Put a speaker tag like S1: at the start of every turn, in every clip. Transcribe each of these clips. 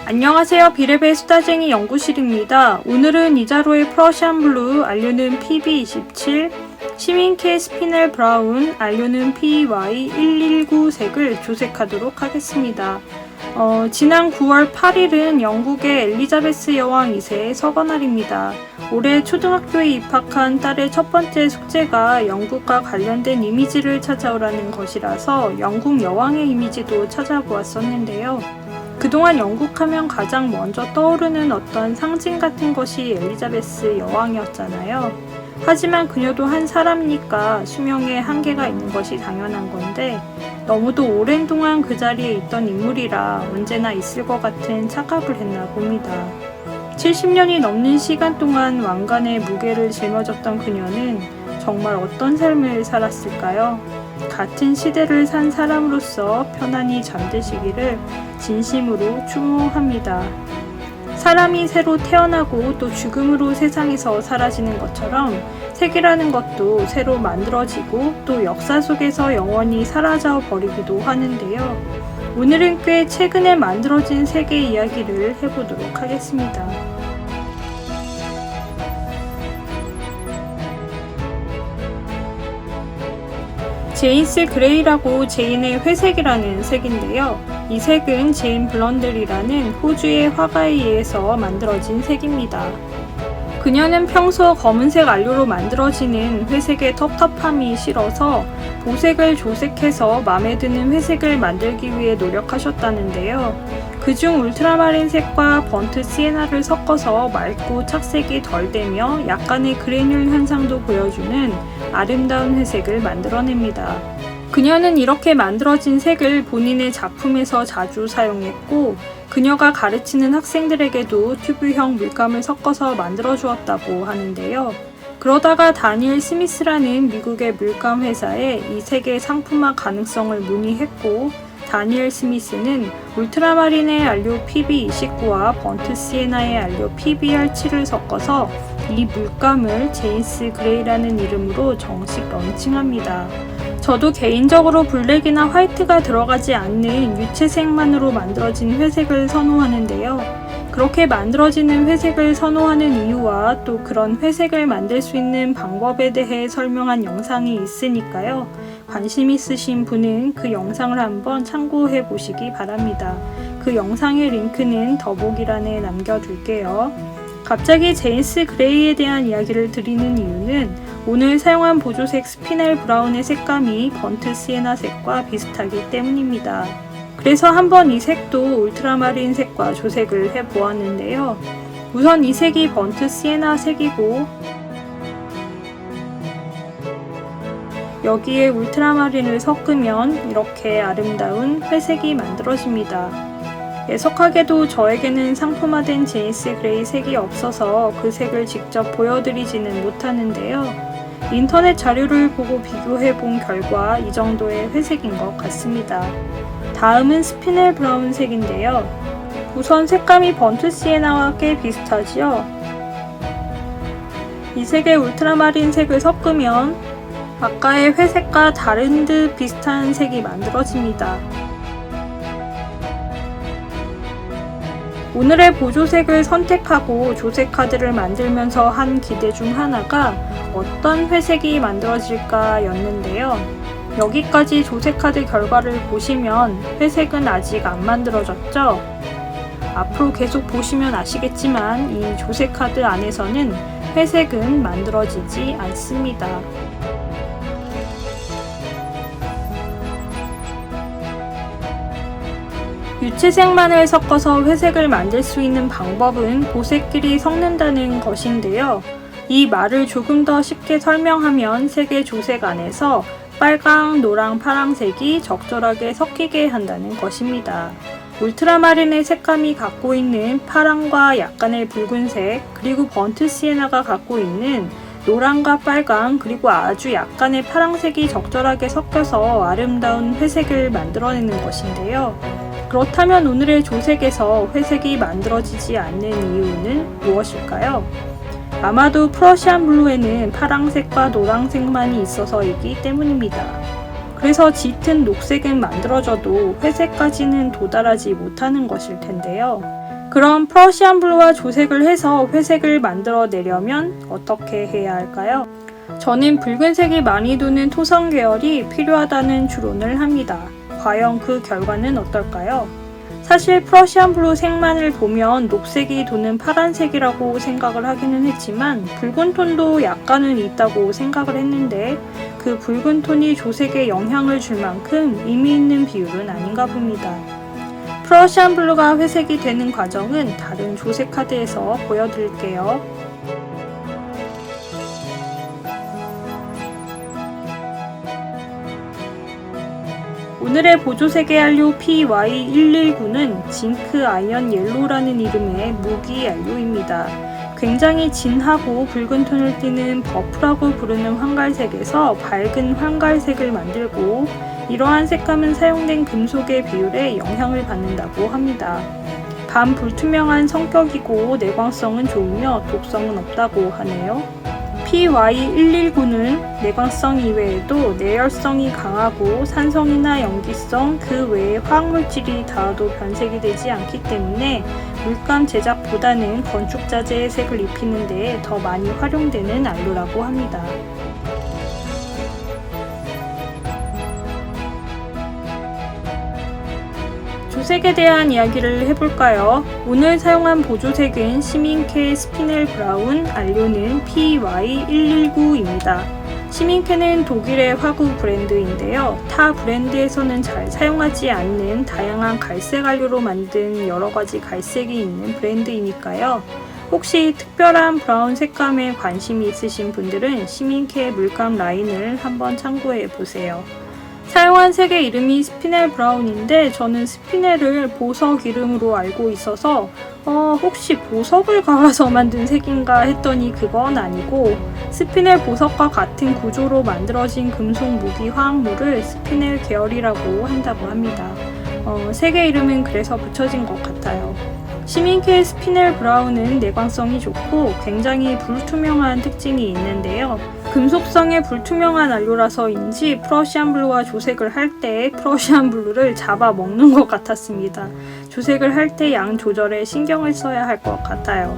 S1: 안녕하세요. 비레베 수다쟁이 연구실입니다. 오늘은 이자로의 프러시안 블루, 알료는 PB27, 시민케 스피넬 브라운, 알료는 PY119 색을 조색하도록 하겠습니다. 지난 9월 8일은 영국의 엘리자베스 여왕 2세의 서거날입니다. 올해 초등학교에 입학한 딸의 첫 번째 숙제가 영국과 관련된 이미지를 찾아오라는 것이라서 영국 여왕의 이미지도 찾아보았었는데요. 그동안 영국하면 가장 먼저 떠오르는 어떤 상징 같은 것이 엘리자베스 여왕이었잖아요. 하지만 그녀도 한 사람이니까 수명에 한계가 있는 것이 당연한 건데 너무도 오랜 동안 그 자리에 있던 인물이라 언제나 있을 것 같은 착각을 했나 봅니다. 70년이 넘는 시간 동안 왕관의 무게를 짊어졌던 그녀는 정말 어떤 삶을 살았을까요? 같은 시대를 산 사람으로서 편안히 잠드시기를 진심으로 축원합니다. 사람이 새로 태어나고 또 죽음으로 세상에서 사라지는 것처럼 색이라는 것도 새로 만들어지고 또 역사 속에서 영원히 사라져 버리기도 하는데요. 오늘은 꽤 최근에 만들어진 색의 이야기를 해보도록 하겠습니다. 제인스 그레이라고 제인의 회색이라는 색인데요. 이 색은 제인 블런들이라는 호주의 화가에 의해서 만들어진 색입니다. 그녀는 평소 검은색 알료로 만들어지는 회색의 텁텁함이 싫어서 보색을 조색해서 마음에 드는 회색을 만들기 위해 노력하셨다는데요. 그중 울트라마린 색과 번트 시에나를 섞어서 맑고 착색이 덜 되며 약간의 그래뉼 현상도 보여주는 아름다운 회색을 만들어냅니다. 그녀는 이렇게 만들어진 색을 본인의 작품에서 자주 사용했고 그녀가 가르치는 학생들에게도 튜브형 물감을 섞어서 만들어 주었다고 하는데요. 그러다가 다니엘 스미스라는 미국의 물감 회사에 이 색의 상품화 가능성을 문의했고 다니엘 스미스는 울트라마린의 알료 PB29와 번트 시에나의 알료 PBR7을 섞어서 이 물감을 제인스 그레이라는 이름으로 정식 런칭합니다. 저도 개인적으로 블랙이나 화이트가 들어가지 않는 유채색만으로 만들어진 회색을 선호하는데요. 그렇게 만들어지는 회색을 선호하는 이유와 또 그런 회색을 만들 수 있는 방법에 대해 설명한 영상이 있으니까요. 관심 있으신 분은 그 영상을 한번 참고해 보시기 바랍니다. 그 영상의 링크는 더보기란에 남겨둘게요. 갑자기 제인스 그레이에 대한 이야기를 드리는 이유는 오늘 사용한 보조색 스피넬 브라운의 색감이 번트 시에나 색과 비슷하기 때문입니다. 그래서 한번 이 색도 울트라마린 색과 조색을 해보았는데요. 우선 이 색이 번트 시에나 색이고 여기에 울트라마린을 섞으면 이렇게 아름다운 회색이 만들어집니다. 애석하게도 저에게는 상품화된 제인스 그레이 색이 없어서 그 색을 직접 보여드리지는 못하는데요. 인터넷 자료를 보고 비교해 본 결과 이 정도의 회색인 것 같습니다. 다음은 스피넬 브라운 색인데요. 우선 색감이 번트 시에나와 꽤 비슷하지요. 이 색의 울트라마린 색을 섞으면 아까의 회색과 다른 듯 비슷한 색이 만들어집니다. 오늘의 보조색을 선택하고 조색 카드를 만들면서 한 기대 중 하나가 어떤 회색이 만들어질까 였는데요. 여기까지 조색 카드 결과를 보시면 회색은 아직 안 만들어졌죠? 앞으로 계속 보시면 아시겠지만 이 조색 카드 안에서는 회색은 만들어지지 않습니다. 유채색만을 섞어서 회색을 만들 수 있는 방법은 보색끼리 섞는다는 것인데요. 이 말을 조금 더 쉽게 설명하면 색의 조색 안에서 빨강, 노랑, 파랑색이 적절하게 섞이게 한다는 것입니다. 울트라마린의 색감이 갖고 있는 파랑과 약간의 붉은색, 그리고 번트 시에나가 갖고 있는 노랑과 빨강, 그리고 아주 약간의 파랑색이 적절하게 섞여서 아름다운 회색을 만들어내는 것인데요. 그렇다면 오늘의 조색에서 회색이 만들어지지 않는 이유는 무엇일까요? 아마도 프러시안 블루에는 파랑색과 노란색만이 있어서이기 때문입니다. 그래서 짙은 녹색은 만들어져도 회색까지는 도달하지 못하는 것일 텐데요. 그럼 프러시안 블루와 조색을 해서 회색을 만들어내려면 어떻게 해야 할까요? 저는 붉은색이 많이 도는 토성 계열이 필요하다는 추론을 합니다. 과연 그 결과는 어떨까요? 사실 프러시안 블루 색만을 보면 녹색이 도는 파란색이라고 생각을 하기는 했지만 붉은 톤도 약간은 있다고 생각을 했는데 그 붉은 톤이 조색에 영향을 줄 만큼 의미 있는 비율은 아닌가 봅니다. 프러시안 블루가 회색이 되는 과정은 다른 조색 카드에서 보여드릴게요. 오늘의 보조색의 안료 PY119는 징크 아이언 옐로우라는 이름의 무기 안료입니다. 굉장히 진하고 붉은 톤을 띠는 버프라고 부르는 황갈색에서 밝은 황갈색을 만들고 이러한 색감은 사용된 금속의 비율에 영향을 받는다고 합니다. 반불투명한 성격이고 내광성은 좋으며 독성은 없다고 하네요. PY119는 내광성 이외에도 내열성이 강하고 산성이나 염기성 그 외의 화학물질이 닿아도 변색이 되지 않기 때문에 물감 제작보다는 건축자재의 색을 입히는 데 더 많이 활용되는 안료라고 합니다. 조색에 대한 이야기를 해볼까요? 오늘 사용한 보조색은 시민케 스피넬 브라운, 안료는 PY119입니다. 시민케는 독일의 화구 브랜드인데요. 타 브랜드에서는 잘 사용하지 않는 다양한 갈색 안료로 만든 여러가지 갈색이 있는 브랜드이니까요. 혹시 특별한 브라운 색감에 관심이 있으신 분들은 시민케 물감 라인을 한번 참고해 보세요. 사용한 색의 이름이 스피넬 브라운인데 저는 스피넬을 보석 이름으로 알고 있어서 혹시 보석을 갈아서 만든 색인가 했더니 그건 아니고 스피넬 보석과 같은 구조로 만들어진 금속 무기 화학물을 스피넬 계열이라고 한다고 합니다. 색의 이름은 그래서 붙여진 것 같아요. 시민케 스피넬 브라운은 내광성이 좋고 굉장히 불투명한 특징이 있는데요. 금속성의 불투명한 안료라서인지 프러시안 블루와 조색을 할 때 프러시안 블루를 잡아먹는 것 같았습니다. 조색을 할 때 양 조절에 신경을 써야 할 것 같아요.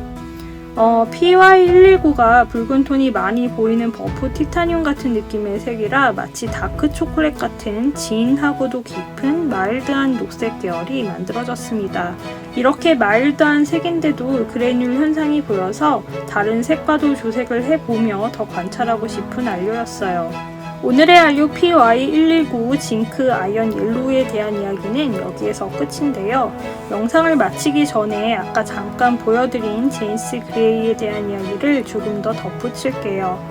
S1: PY119가 붉은 톤이 많이 보이는 버프 티타늄 같은 느낌의 색이라 마치 다크 초콜릿 같은 진하고도 깊은 마일드한 녹색 계열이 만들어졌습니다. 이렇게 마일드한 색인데도 그래뉼 현상이 보여서 다른 색과도 조색을 해보며 더 관찰하고 싶은 안료였어요. 오늘의 안료 PY119 징크 아이언 옐로우에 대한 이야기는 여기에서 끝인데요. 영상을 마치기 전에 아까 잠깐 보여드린 제인스 그레이에 대한 이야기를 조금 더 덧붙일게요.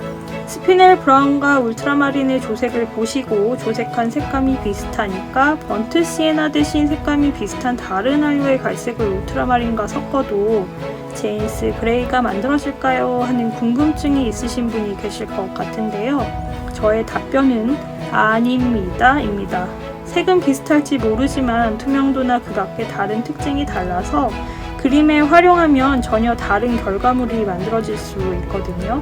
S1: 스피넬 브라운과 울트라마린의 조색을 보시고 조색한 색감이 비슷하니까 번트 시에나 대신 색감이 비슷한 다른 안료의 갈색을 울트라마린과 섞어도 제인스 그레이가 만들어질까요? 하는 궁금증이 있으신 분이 계실 것 같은데요. 저의 답변은 아닙니다. 색은 비슷할지 모르지만 투명도나 그 밖의 다른 특징이 달라서 그림에 활용하면 전혀 다른 결과물이 만들어질 수 있거든요.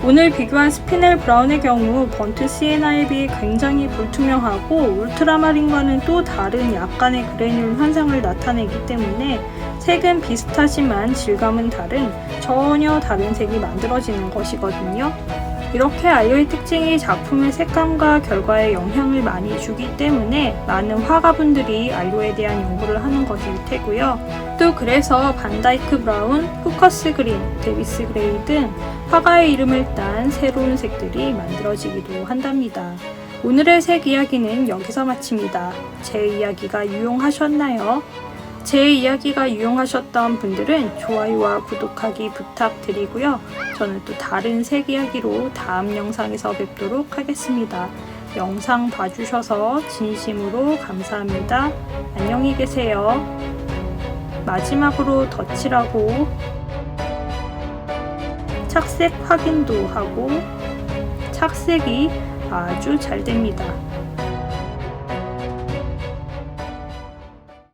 S1: 오늘 비교한 스피넬 브라운의 경우 번트 시에나에 비해 굉장히 불투명하고 울트라마린과는 또 다른 약간의 그래뉼 현상을 나타내기 때문에 색은 비슷하지만 질감은 다른 전혀 다른 색이 만들어지는 것이거든요. 이렇게 안료의 특징이 작품의 색감과 결과에 영향을 많이 주기 때문에 많은 화가분들이 안료에 대한 연구를 하는 것일 테고요. 또 그래서 반다이크 브라운, 후커스 그린, 데비스 그레이 등 화가의 이름을 딴 새로운 색들이 만들어지기도 한답니다. 오늘의 색 이야기는 여기서 마칩니다. 제 이야기가 유용하셨나요? 제 이야기가 유용하셨던 분들은 좋아요와 구독하기 부탁드리고요. 저는 또 다른 색 이야기로 다음 영상에서 뵙도록 하겠습니다. 영상 봐주셔서 진심으로 감사합니다. 안녕히 계세요. 마지막으로 덧칠하고 착색 확인도 하고 착색이 아주 잘 됩니다.